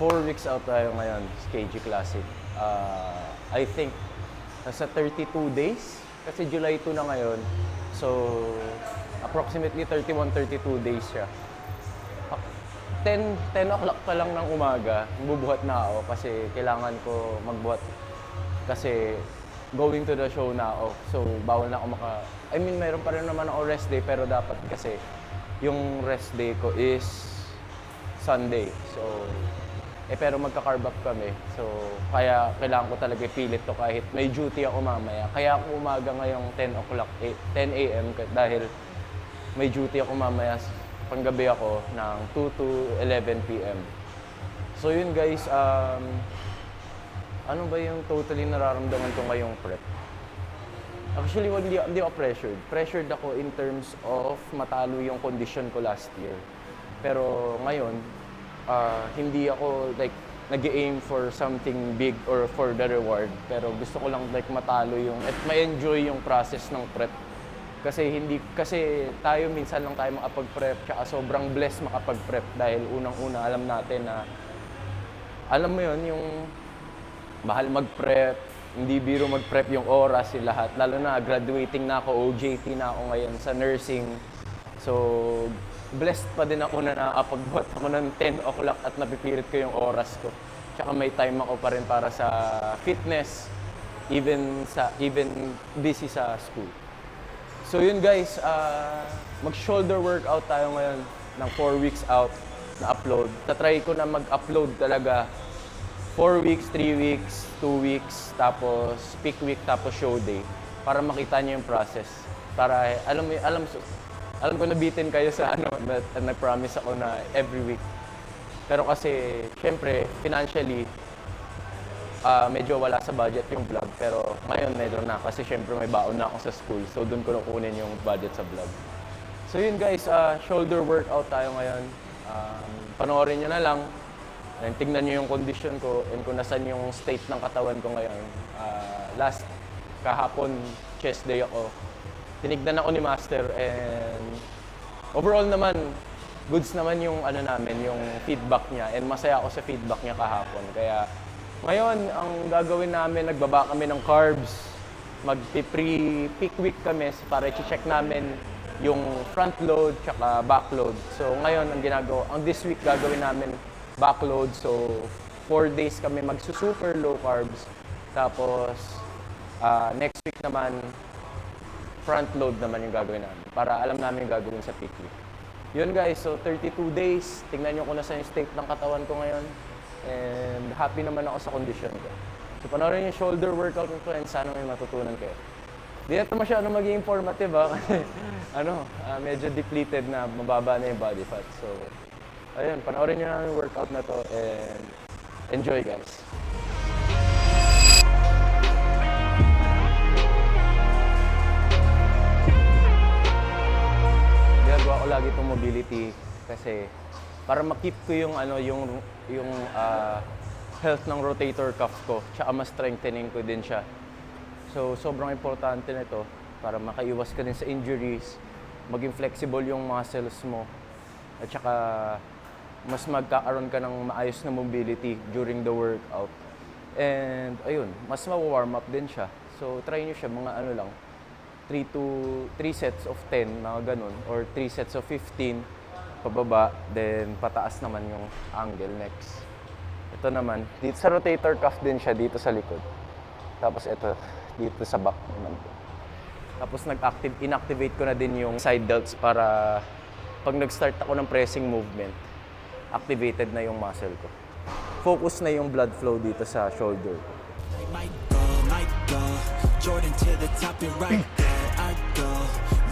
4 weeks out tayo ngayon, KG Classic. I think nasa 32 days kasi July 2 na ngayon. So approximately 31-32 days siya. 10 o'clock pa lang ng umaga, bubuhat na ako kasi kailangan ko magbuhat kasi going to the show na ako. So bawal na ako mayroon pa rin naman ako rest day pero dapat kasi yung rest day ko is Sunday. So pero magka-carb up kami. So kaya kailangan ko talaga ipilit to kahit may duty ako mamaya. Kaya ako umaga ngayong 10 a.m. dahil may duty ako mamaya. Panggabi ako ng 2 to 11 p.m. So yun guys, ano ba yung totally nararamdaman ko ngayong prep? Actually, hindi ako pressured. Pressured ako in terms of matalo yung condition ko last year. Pero ngayon, hindi ako like nag-aim for something big or for the reward. Pero gusto ko lang like matalo at ma-enjoy yung process ng prep. Kasi tayo minsan lang tayo makapag-prep, tsaka sobrang blessed makapag-prep dahil unang-una alam natin na alam mo yon yung mahal mag-prep, hindi biro mag-prep yung oras, yung lahat. Lalo na graduating na ako, OJT na ako ngayon sa nursing. So blessed pa din ako na nakapagbuhat ako ng 10 o'clock at napipirit ko yung oras ko. Tsaka may time ako pa rin para sa fitness, even busy sa school. So yun guys, mag-shoulder workout tayo ngayon ng 4 weeks out na upload. Tatry ko na mag-upload talaga 4 weeks, 3 weeks, 2 weeks, tapos peak week, tapos show day para makita niyo yung process. Para alam ko nabitin kayo sa nag-promise ako na every week. Pero kasi syempre financially medyo wala sa budget yung vlog, pero ngayon meron na kasi syempre may baon na ako sa school, so doon ko na kunin yung budget sa vlog. So yun guys, shoulder workout tayo ngayon. Panoorin nyo na lang, tingnan nyo yung condition ko and kung nasan yung state ng katawan ko ngayon. Kahapon, chest day ako. Tinignan ako ni Master and overall naman, goods naman yung yung feedback niya and masaya ako sa feedback niya kahapon. Kaya ngayon, ang gagawin namin, nagbaba kami ng carbs, mag-pre-peak week kami para i-check namin yung front load tsaka back load. So ngayon, ang this week gagawin namin back load. So 4 days kami magsusuper low carbs. Tapos next week naman, front load naman yung gagawin namin para alam namin yung gagawin sa peak week. Yun guys, so 32 days. Tingnan nyo kung nasa yung state ng katawan ko ngayon. And happy naman ako sa condition ko. So panoorin yung shoulder workout ko and sana may matutunan kayo. Di na ito masyado maging informative kasi medyo depleted na, mababa na yung body fat. So ayun, panoorin nyo na yung workout na to and enjoy guys. Ginagawa ko lagi itong mobility kasi para ma-keep ko yung health ng rotator cuff ko, tsaka mas strengthening ko din siya. So sobrang importante nito para makaiwas ka din sa injuries, maging flexible yung muscles mo, at tsaka mas magkakaroon ka ng maayos na mobility during the workout. And ayun, mas ma-warm up din siya. So try nyo siya mga 3 sets of 10, mga ganun, or 3 sets of 15 pababa, then pataas naman yung angle next. Ito naman, dito sa rotator cuff din siya, dito sa likod. Tapos ito, dito sa back naman. Tapos inactivate ko na din yung side delts para pag nag-start ako ng pressing movement, activated na yung muscle ko. Focus na yung blood flow dito sa shoulder ko. Jordan to the top and right there I go.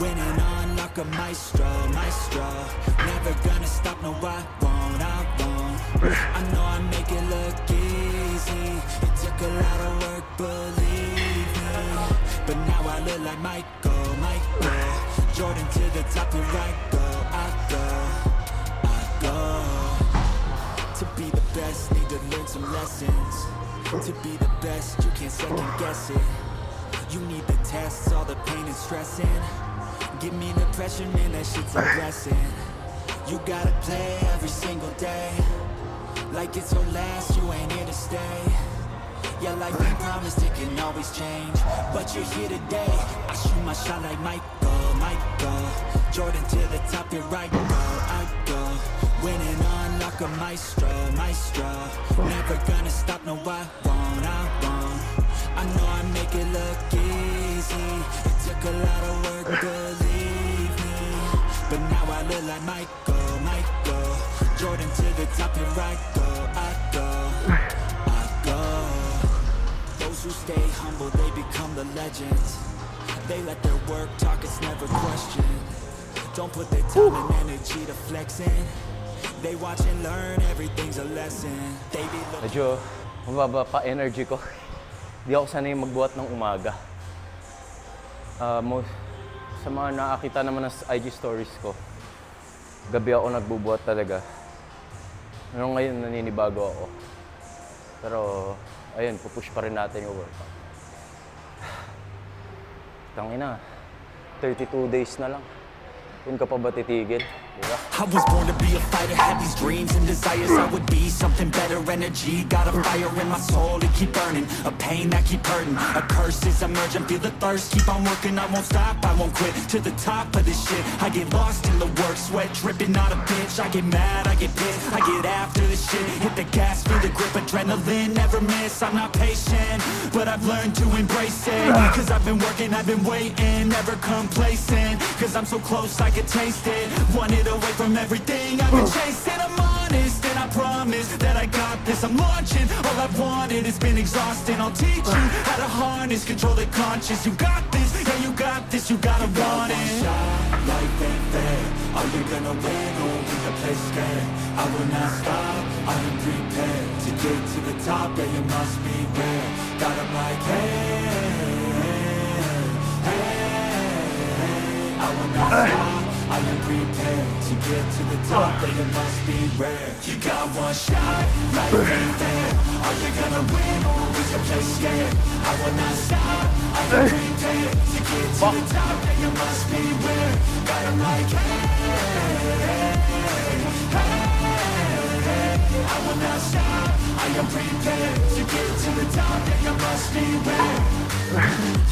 Winning on like a maestro. Never gonna stop, no I won't. I know I make it look easy. It took a lot of work, believe me. But now I look like Michael. Jordan to the top and right I go. To be the best, need to learn some lessons. To be the best, you can't second guess it. You need the tests, all the pain and stressing. Give me the pressure, man, that shit's a blessing. You gotta play every single day. like it's your last, you ain't here to stay. Yeah, life ain't promised, it can always change, but you're here today. I shoot my shot like Michael Jordan to the top, here I go. Winning on like a maestro. Never gonna stop, no I won't. I know I make it look easy. It took a lot of work, believe me. But now I look like Michael Jordan to the top, here I go. Those who stay humble, they become the legends. They let their work talk, it's never questioned. Don't put their time and energy to flexing. They watch and learn, everything's a lesson. They be looking. Medyo mababa pa energy ko. Di ako sanay magbuhat ng umaga. Sa mga nakakita naman ng IG stories ko, gabi ako nagbubuhat talaga. Pero ngayon naninibago ako. Pero ayun, pupush pa rin natin yung workout. Tangina, 32 days na lang. Yun ka pa ba titigil? Diba? I was born to be a fighter, had these dreams and desires. I would be something better, energy. Got a fire in my soul to keep burning, a pain that keep hurting. A curse is emerging, feel the thirst, keep on working. I won't stop, I won't quit, to the top of this shit. I get lost in the work, sweat dripping, not a bitch. I get mad, I get pissed, I get after this shit. Hit the gas, feel the grip, adrenaline, never miss. I'm not patient, but I've learned to embrace it. Cause I've been working, I've been waiting, never complacent. Cause I'm so close, I can taste it. Want it away from everything I've been chasing. I'm honest and I promise that I got this. I'm launching, all I've wanted has been exhausting. I'll teach you how to harness, control the conscious. You got this, yeah you got this, you gotta want it. Life ain't fair, are you gonna win or will you play scared? I will not stop, I am prepared to get to the top, yeah you must be rare. Got 'em like hey, I will not stop, I am prepared to get to the top, but it must be rare. You got one shot, life ain't fair. Are you gonna win or will you play scared? I will not stop, I am prepared to get to the top, but it must be rare. Got 'em like hey, I will not stop, I am prepared to get to the top, but it must be rare.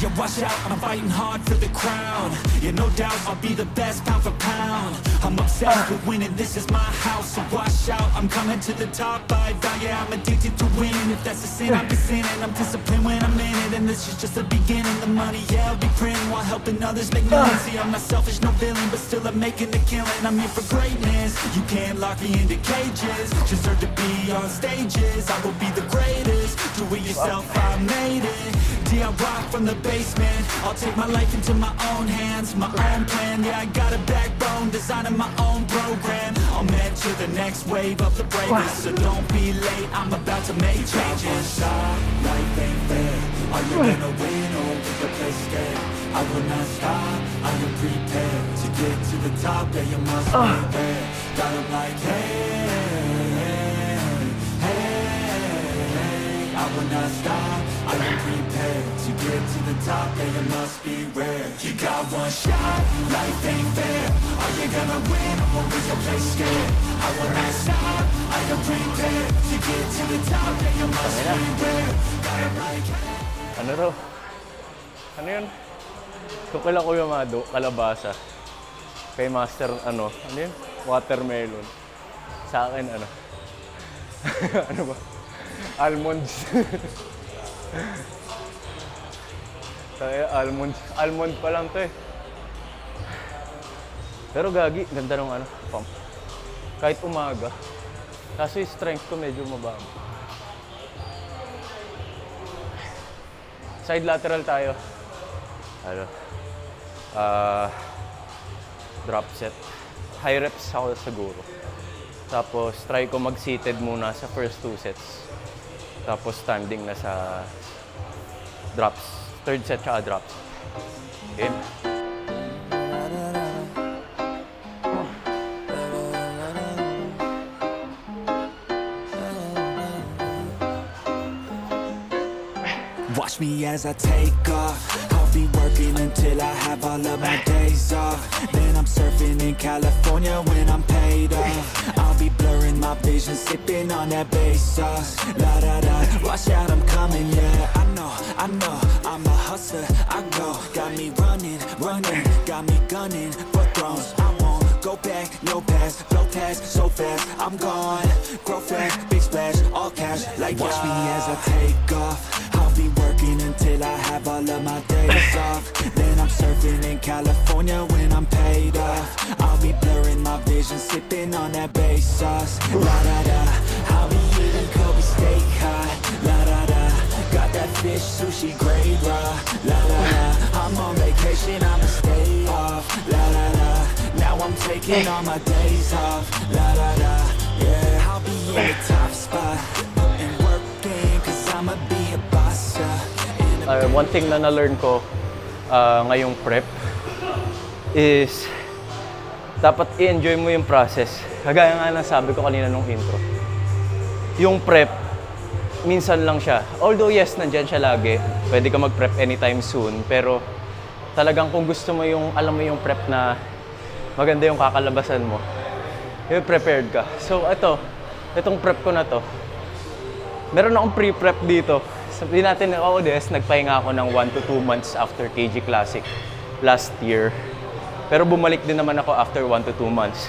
Yeah, watch out, I'm fighting hard for the crown. Yeah, no doubt I'll be the best pound for pound. I'm obsessed with winning, this is my house. So watch out, I'm coming to the top. I die, yeah, I'm addicted to winning. If that's a sin, I'm just sinning. I'm disciplined when I'm in it, and this is just the beginning. The money, yeah, I'll be printing while helping others make millions. See, I'm not selfish, no villain, but still I'm making a killing. I'm here for greatness, you can't lock me into cages. Deserve to be on stages, I will be the greatest. Do it yourself, I made it. I rock from the basement. I'll take my life into my own hands, my own plan. Yeah, I got a backbone, designing my own program. I'll mentor the next wave of the bravest. So don't be late, I'm about to make changes. Life ain't fair. Are you gonna win or will you play scared? I will not stop, I am prepared to get to the top, yeah you must be there. Got 'em like hey, I will not stop, I am prepared to get to the top, yeah you must be rare. You got one shot, life ain't fair. Are you gonna win or will you play scared? I will not stop, I am prepared to get to the top, yeah you must be rare. Got 'em like Ano raw? Ano yun? Kukula ko yung mado, kalabasa. Kay Master, ano yun? Watermelon. Sa akin, ano? Ano ba? Almonds. Almond pa lang to eh. Pero gagi, ganda nung ano, pump. Kahit umaga. Kaso yung strength ko medyo mababa. Side lateral tayo. Ano? Drop set. High reps ako siguro. Tapos try ko mag-seated muna sa first 2 sets. Tapos standing na sa drops. Third set tsaka drops. Okay? watch me as I take off. I'll I'll be working until I have all of my days off. Then I'm surfing in California when I'm paid off. I'll be blurring my vision, sipping on that bass sauce. La da da, watch out, I'm coming, yeah. I know, I'm a hustler, I go. Got me running, got me gunning for thrones. I won't go back, no pass, blow past so fast. I'm gone, grow fast, big splash, all cash. Like watch me as I take off. I'll be working until I have all of my days off. Then I'm surfing in California when I'm paid off. I'll be blurring my vision, sipping on that bass sauce. La da da, I'll be eating Kobe steak high. La da da, got that fish sushi grade raw. La da da, I'm on vacation, I'ma stay off. La da da, now I'm taking all my days off. La da da, yeah, I'll be in the top spot and working, cause I'ma be a boss. One thing na na-learn ko ngayong prep is dapat i-enjoy mo yung process. Kagaya nga ng sabi ko kanina nung intro. Yung prep, minsan lang siya. Although yes, nandyan siya lagi. Pwede ka mag-prep anytime soon. Pero talagang kung gusto mo yung, alam mo yung prep na maganda yung kakalabasan mo, yung prepared ka. So itong prep ko na to, meron akong pre-prep dito. Sabihin natin, nagpahinga ako ng 1 to 2 months after KG Classic last year. Pero bumalik din naman ako after 1 to 2 months.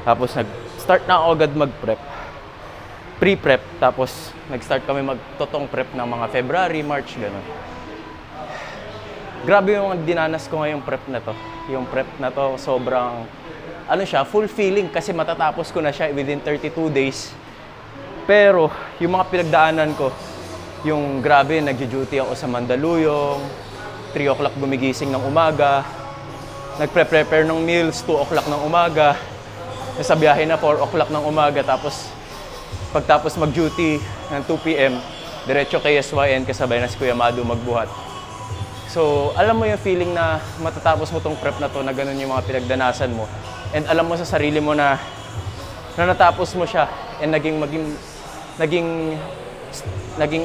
Tapos nag-start na ako agad mag-prep. Pre-prep, tapos nag-start kami magtotong prep ng mga February, March, gano'n. Grabe yung dinanas ko ngayong prep na to. Yung prep na to, sobrang, fulfilling kasi matatapos ko na siya within 32 days. Pero, yung mga pinagdaanan ko, yung grabe, nag-duty ako sa Mandaluyong, 3 o'clock gumigising ng umaga, nagpre-prepare ng meals, 2 o'clock ng umaga, nasa biyahe na 4 o'clock ng umaga, tapos pagtapos mag-duty ng 2 p.m., diretso kay SYN kasabay na si Kuya Madu magbuhat. So, alam mo yung feeling na matatapos mo tong prep na to, na ganun yung mga pinagdanasan mo. And alam mo sa sarili mo na natapos mo siya and naging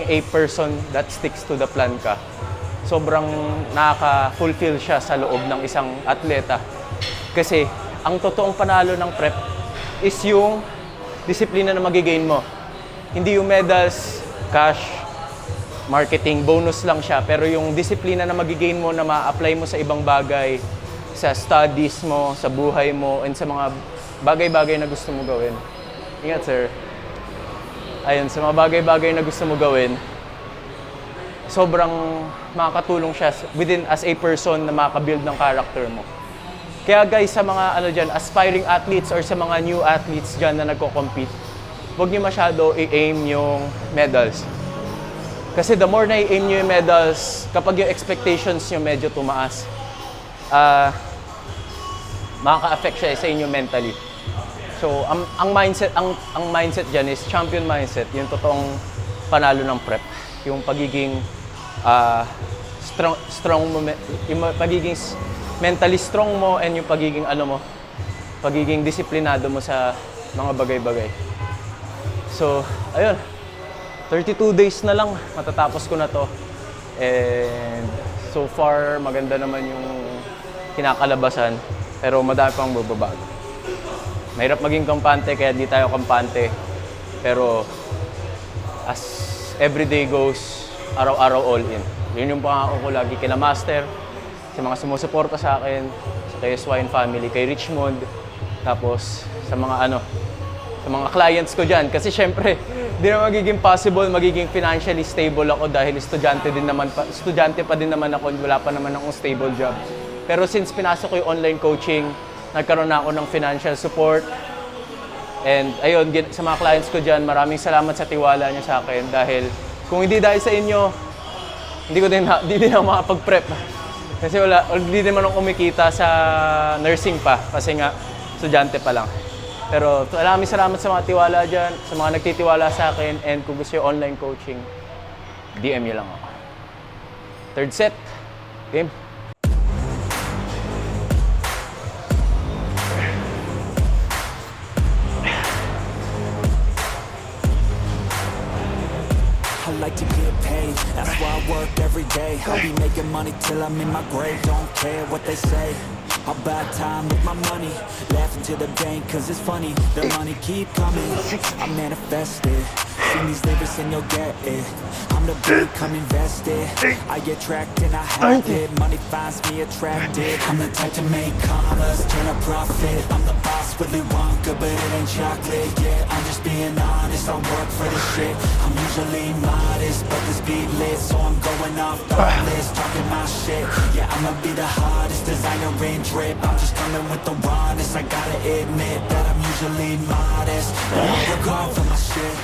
a person that sticks to the plan ka. Sobrang nakaka-fulfill siya sa loob ng isang atleta. Kasi ang totoong panalo ng prep is yung disiplina na magigain mo. Hindi yung medals, cash, marketing, bonus lang siya. Pero yung disiplina na magigain mo, na ma-apply mo sa ibang bagay, sa studies mo, sa buhay mo, and sa mga bagay-bagay na gusto mo gawin. Ingat, sir. Ayun, sa mga bagay-bagay na gusto mo gawin, sobrang makakatulong siya as a person na makabuild ng character mo. Kaya guys, sa mga aspiring athletes or sa mga new athletes dyan na nagko-compete, huwag niyo masyado i-aim yung medals. Kasi the more na i-aim niyo yung medals, kapag yung expectations niyo medyo tumaas, makaka-affect siya sa inyo mentally. So, ang mindset dyan is champion mindset, yung totoong panalo ng prep. Yung pagiging strong mo, yung pagiging mentally strong mo, and yung pagiging disiplinado mo sa mga bagay-bagay. So, ayun, 32 days na lang, matatapos ko na to. And so far, maganda naman yung kinakalabasan, pero madami pang bababago. Mahirap maging kampante, kaya di tayo kampante. Pero as everyday goes, araw-araw all in. Yun yung pangako ko lagi kina Master, sa mga sumusuporta sa akin, sa kay SYN family, kay Richmond, tapos sa mga sa mga clients ko dyan. Kasi syempre, di na magiging possible, magiging financially stable ako dahil estudyante pa din naman ako, wala pa naman akong stable job. Pero since pinasok ko yung online coaching, nagkaroon na ako ng financial support. And ayun, sa mga clients ko dyan, maraming salamat sa tiwala niyo sa akin. Dahil kung hindi dahil sa inyo, hindi din ako makapag-prep. Kasi hindi naman ako kumikita sa nursing pa. Kasi nga, estudyante pa lang. Pero maraming salamat sa mga tiwala dyan, sa mga nagtitiwala sa akin. And kung gusto yung online coaching, DM niyo lang ako. Third set, game. I like to get paid, that's why I work every day. I'll be making money till I'm in my grave. Don't care what they say, I'll buy time with my money. Laughing to the bank cause it's funny. The money keep coming, I manifest it. Sing these lyrics and you'll get it. I'm the big, come invest it. I get tracked and I have it. Money finds me attractive. I'm the type to make commas, turn a profit. I'm the boss, Willy Wonka, but it ain't chocolate. Yeah, I'm just being honest, I work for this shit. I'm usually modest, but this beat lit, so I'm going off thoughtless, talking my shit. Yeah, I'ma be the hottest designer in drip. I'm just coming with the rawness. I gotta admit that I'm usually modest, but I work hard for my shit.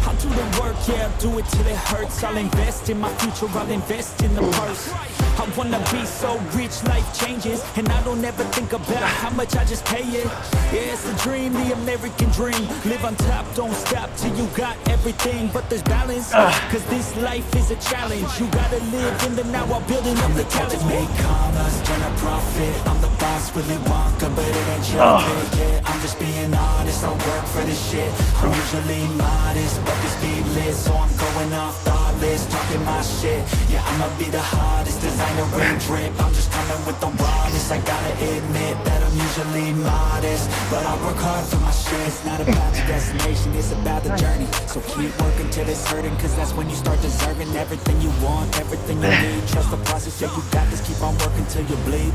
I'll do the work, yeah, I'll do it till it hurts. I'll invest in my future, I'll invest in the purse. I wanna be so rich, life changes, and I don't ever think about how much I just pay it. Yeah, it's the dream, the American dream. Live on top, don't stop till you got everything. But there's balance, cause this life is a challenge. You gotta live in the now while building up the talent. Make commas, turn a profit. I'm the boss, Willy Wonka, but it ain't chocolate. Yeah, I'm just being honest, I work for this shit. I'm usually modest, but this beat lit, so I'm going off thoughtless, talking my shit. Yeah, I'ma be the hottest designer in drip. I'm just coming with the rawness. I gotta admit that I'm usually modest, but I work hard for my shit. It's not about the destination, it's about the journey. So keep working till it's hurting, cause that's when you start deserving everything you want, everything you need. Trust the process, yeah, you got this. Keep on working till you bleed.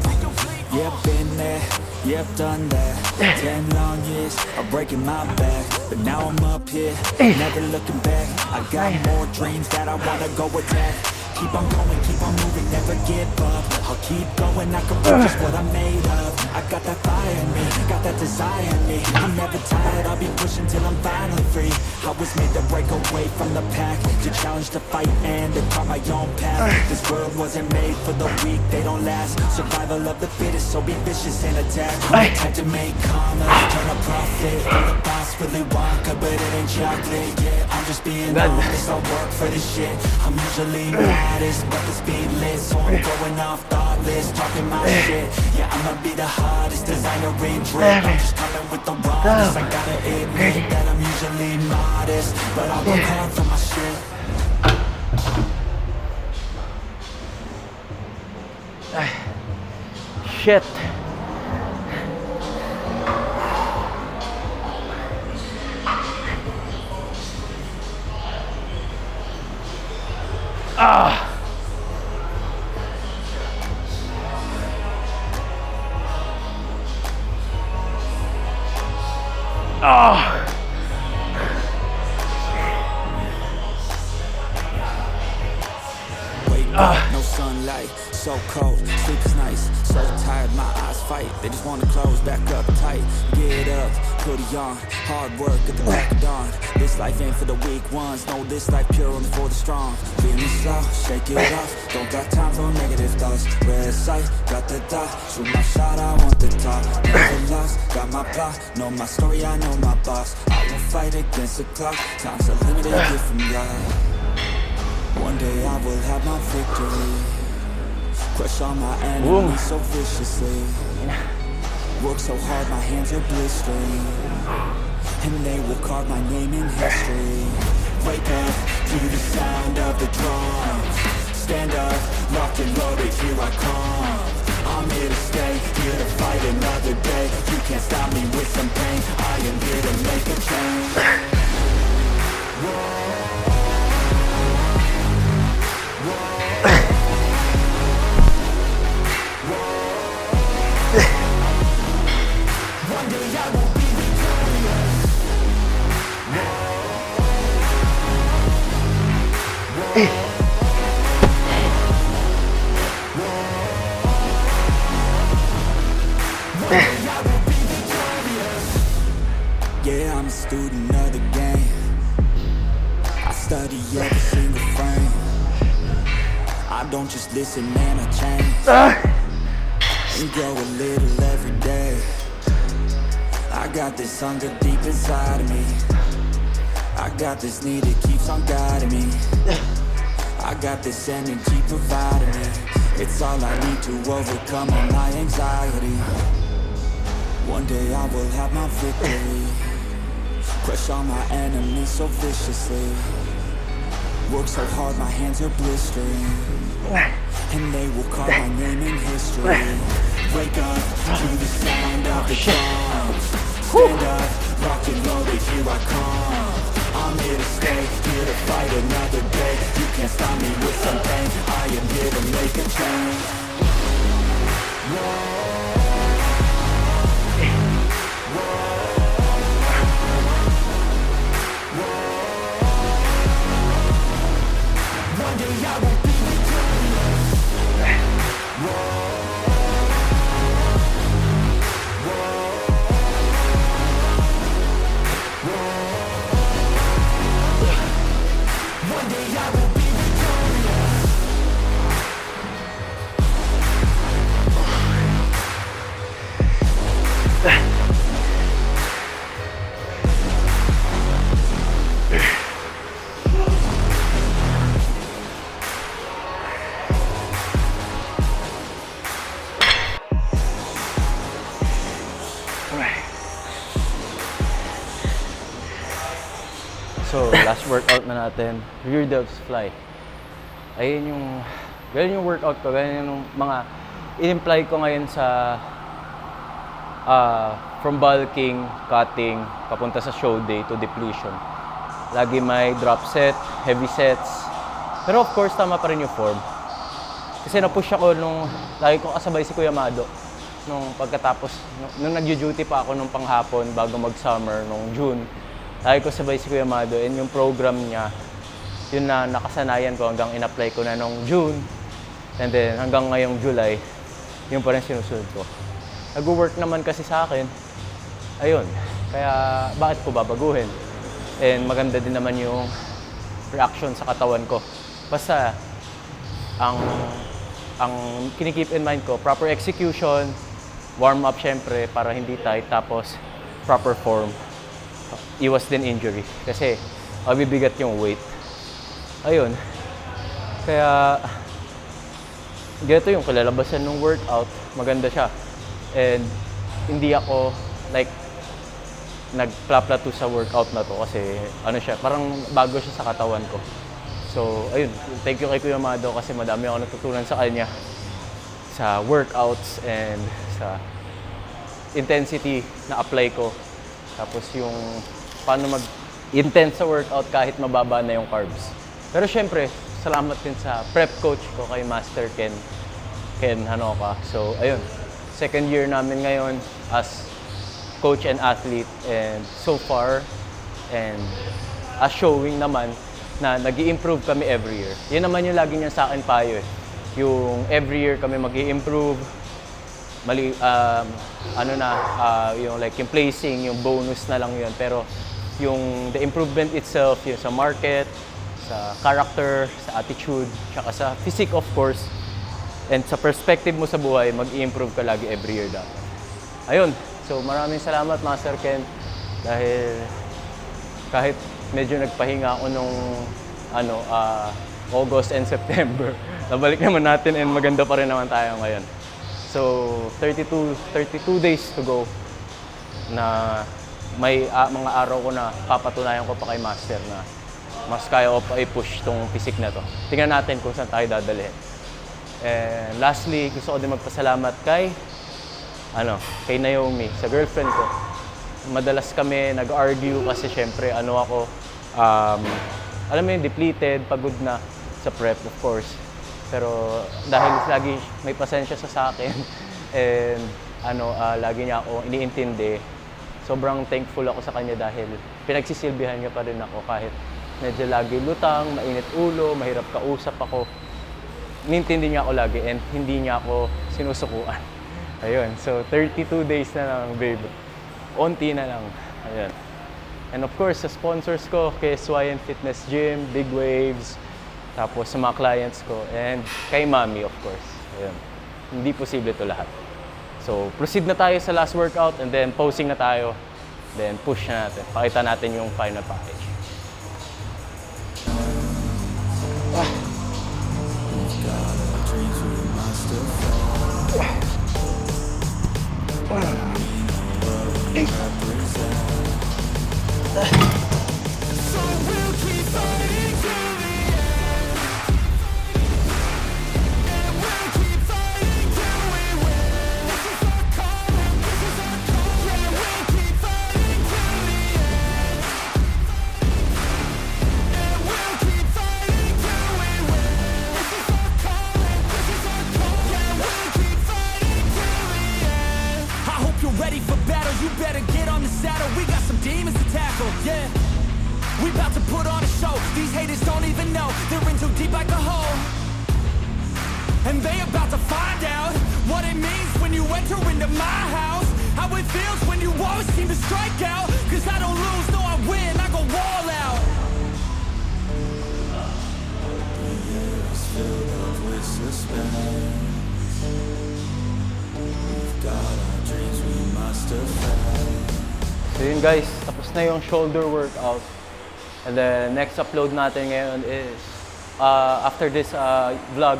Yeah, been there, yeah, I've done that. 10 long years of breaking my back, but now I'm up here, never looking back. I got more dreams that I wanna go attack. Keep on going, keep on moving, never give up. I'll keep going, I can prove just what I'm made of. I got that fire in me, got that desire in me. I'm never tired, I'll be pushing till I'm finally free. I was made to break away from the pack, to challenge, to fight, and to carve my own path. This world wasn't made for the weak, they don't last. Survival of the fittest, so be vicious and attack. I'm the type to make commas, turn a profit. I'm the boss, Willy Wonka, but it ain't chocolate. Yeah, I'm just being honest, I work for this shit. I'm usually modest, but the speed lit, so I'm going off thoughtless, talking my shit. Yeah, I'ma be the hottest designer in drip. I'm just coming with the rawness. I gotta admit that I'm usually modest, but I work hard for my shit. Shit. Wake up, no sunlight, so cold, sleep is nice, so tired, my eyes fight, they just wanna close back up tight. Get up, hoodie on, hard work at the back of dawn. This life ain't for the weak ones, no, this life pure only for the strong. Feeling slow, shake it off, don't got time for negative thoughts. Red sight, got the dot, shoot my shot, I want the top. Never lost, got my plot, know my story, I know my boss. I will fight against the clock, time's a limited gift from God. One day I will have my victory, crush all my enemies so viciously. Work so hard my hands are blistering, and they will carve my name in history. Wake up to the sound of the drums, stand up, locked and loaded, here I come. I'm here to stay, here to fight another day. You can't stop me with some pain, I am here to make a change. One day I will be victorious. Yeah, I'm a student of the game. I study every single frame. I don't just listen, man, I change. And grow a little every day. I got this hunger deep inside of me. I got this need, it keeps on guiding me. I got this energy providing me. It's all I need to overcome all my anxiety. One day I will have my victory, crush all my enemies so viciously. Work so hard, my hands are blistering, and they will carve my name in history. Wake up to the sound of the drums. Stand up, rock and roll it, here I come. I'm here to stay, here to fight another day. You can't stop me with something, I am here to make a change. One day I will be victorious. One day I will be victorious. So, last workout na natin, rear delts fly. Ganyan yung workout ko, ganyan yung mga in-imply ko ngayon sa from bulking, cutting, papunta sa show day to depletion. Lagi may drop set, heavy sets. Pero of course, tama pa rin yung form. Kasi na-push ako lagi ko kasabay si Kuya Mado. Nung pagkatapos, nung nag-duty pa ako nung panghapon bago mag-summer, nung June. Lagi ko sabay si Kuya Mado and yung program niya, yun na nakasanayan ko hanggang in-apply ko na nung June. And then hanggang ngayong July, yun pa rin sinusunod ko. Nag-work naman kasi sa akin, ayun. Kaya bakit ko babaguhin? And maganda din naman yung reaction sa katawan ko. Basta, ang kinikip in mind ko, proper execution, warm up syempre para hindi tight, tapos proper form. Iwas din injury kasi mabibigat yung weight. Ayun. Kaya ganito yung kalalabasan ng workout. Maganda siya. And hindi ako like nagplaplato sa workout na to kasi ano siya, parang bago siya sa katawan ko. So, ayun. Thank you kay Kuya Mado kasi madami ako natutunan sa kanya sa workouts and sa intensity na apply ko. Tapos yung paano mag-intense sa workout kahit mababa na yung carbs. Pero syempre, salamat din sa prep coach ko kay Master Ken Hanoka. So, ayun. Second year namin ngayon as coach and athlete, and so far and as showing naman na nag-i-improve kami every year. Yun naman yung lagi niya sa akin payo eh. Yung every year kami mag-i-improve. Yung like yung placing, yung bonus na lang yun. Pero yung the improvement itself, yung sa market, sa character, sa attitude, tsaka sa physique of course, and sa perspective mo sa buhay, mag-i-improve ka lagi every year dapat. Ayun, so maraming salamat Master Ken dahil kahit medyo nagpahinga ako nung August and September, nabalik naman natin and maganda pa rin naman tayo ngayon. So, 32 days to go na may mga araw ko na papatunayan ko pa kay Master na mas kaya ko pa i-push tong physique na to. Tingnan natin kung saan tayo dadalhin. And lastly, gusto ko din magpasalamat kay Naomi, sa girlfriend ko. Madalas kami nag-argue kasi syempre ako, alam mo yung depleted, pagod na sa prep of course. Pero dahil lagi may pasensya sa akin and lagi niya ako iniintindi, sobrang thankful ako sa kanya dahil pinagsisilbihan niya pa rin ako kahit medyo lagi lutang, mainit ulo, mahirap kausap ako. Nintindi niya ako lagi and hindi niya ako sinusukuan. Ayun, so 32 days na lang, babe. Onti na lang. Ayun. And of course, sa sponsors ko, kay Swayan Fitness Gym, Big Waves, tapos sa mga clients ko, and kay Mami, of course. Ayun. Hindi posible ito lahat. So, proceed na tayo sa last workout, and then posing na tayo. Then, push na natin. Pakita natin yung final package. So we'll keep fighting till the end. and they about to find out what it means when you enter into my house. How it feels when you always seem to strike out. Cause I don't lose, no I win, I go all out. The air is filled up with suspense. We've got our dreams, we must have had. So yun guys, tapos na yung shoulder workout. And then next upload natin ngayon is after this vlog,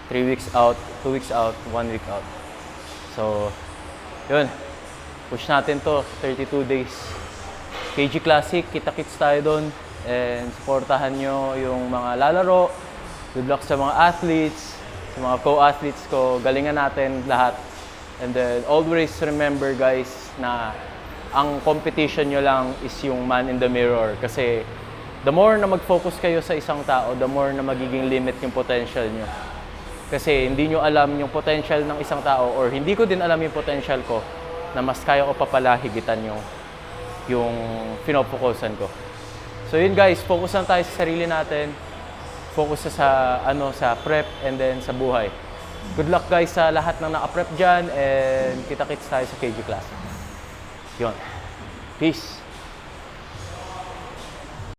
3 weeks out, 2 weeks out, 1 week out. So, yun. Push natin to, 32 days. KG Classic, kita-kits tayo doon. And supportahan nyo yung mga lalaro. Good luck sa mga athletes, sa mga co-athletes ko. Galingan natin lahat. And then always remember guys na ang competition nyo lang is yung man in the mirror. Kasi the more na mag-focus kayo sa isang tao, the more na magiging limit yung potential nyo. Kasi hindi nyo alam yung potential ng isang tao or hindi ko din alam yung potential ko na mas kaya ko pa pala higitan yung pinofocusan ko. So yun guys, focus lang tayo sa sarili natin. Focus sa prep and then sa buhay. Good luck guys sa lahat ng naka-prep dyan and kita-kits tayo sa KG Class. Yun. Peace!